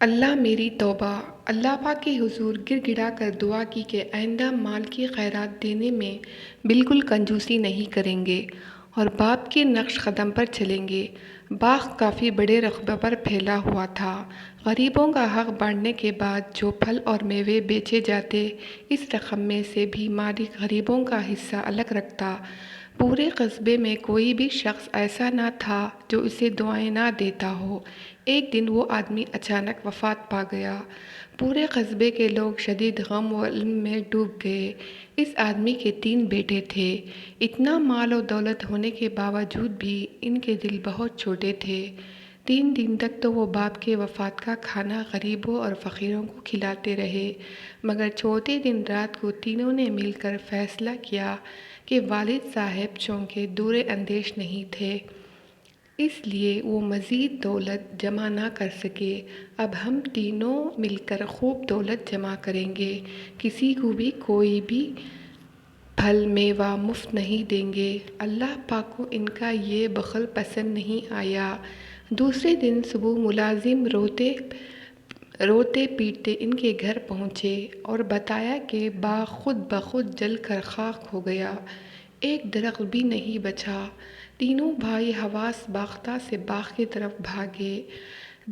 اللہ میری توبہ! اللہ پاک کے حضور گر گڑا کر دعا کی کہ آئندہ مال کی خیرات دینے میں بالکل کنجوسی نہیں کریں گے اور باپ کے نقش قدم پر چلیں گے۔ باغ کافی بڑے رقبے پر پھیلا ہوا تھا۔ غریبوں کا حق بانٹنے کے بعد جو پھل اور میوے بیچے جاتے، اس رقم میں سے بھی مالک غریبوں کا حصہ الگ رکھتا۔ پورے قصبے میں کوئی بھی شخص ایسا نہ تھا جو اسے دعائیں نہ دیتا ہو۔ ایک دن وہ آدمی اچانک وفات پا گیا۔ پورے قصبے کے لوگ شدید غم و الم میں ڈوب گئے۔ اس آدمی کے 3 بیٹے تھے۔ اتنا مال و دولت ہونے کے باوجود بھی ان کے دل بہت چھوٹے تھے۔ 3 دن تک تو وہ باپ کے وفات کا کھانا غریبوں اور فقیروں کو کھلاتے رہے، مگر چوتھے دن رات کو تینوں نے مل کر فیصلہ کیا کہ والد صاحب چونکہ دور اندیش نہیں تھے، اس لیے وہ مزید دولت جمع نہ کر سکے۔ اب ہم تینوں مل کر خوب دولت جمع کریں گے، کسی کو بھی کوئی بھی پھل میوہ مفت نہیں دیں گے۔ اللہ پاک کو ان کا یہ بخل پسند نہیں آیا۔ دوسرے دن صبح ملازم روتے پیٹتے ان کے گھر پہنچے اور بتایا کہ باغ خود بخود جل کر خاک ہو گیا، ایک درخت بھی نہیں بچا۔ تینوں بھائی حواس باختہ سے باغ کی طرف بھاگے۔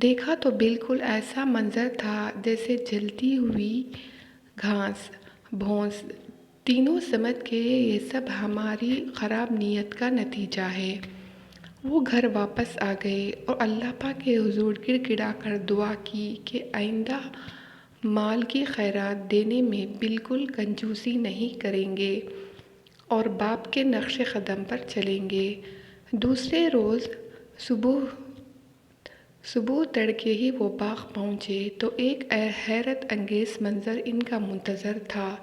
دیکھا تو بالکل ایسا منظر تھا جیسے جلتی ہوئی گھاس بھوس۔ تینوں سمجھ گئے یہ سب ہماری خراب نیت کا نتیجہ ہے۔ وہ گھر واپس آ گئے اور اللہ پاک کے حضور گر گڑا کر دعا کی کہ آئندہ مال کی خیرات دینے میں بالکل کنجوسی نہیں کریں گے اور باپ کے نقش قدم پر چلیں گے۔ دوسرے روز صبح تڑکے ہی وہ باغ پہنچے تو ایک حیرت انگیز منظر ان کا منتظر تھا۔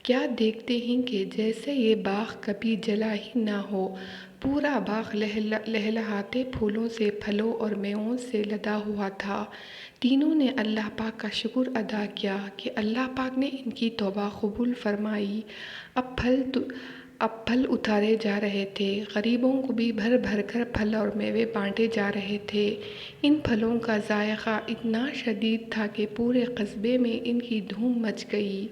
کیا دیکھتے ہیں کہ جیسے یہ باغ کبھی جلا ہی نہ ہو، پورا باغ لہلہاتے پھولوں سے، پھلوں اور میووں سے لدا ہوا تھا۔ تینوں نے اللہ پاک کا شکر ادا کیا کہ اللہ پاک نے ان کی توبہ قبول فرمائی۔ اب پھل اتارے جا رہے تھے، غریبوں کو بھی بھر بھر کر پھل اور میوے بانٹے جا رہے تھے۔ ان پھلوں کا ذائقہ اتنا شدید تھا کہ پورے قصبے میں ان کی دھوم مچ گئی۔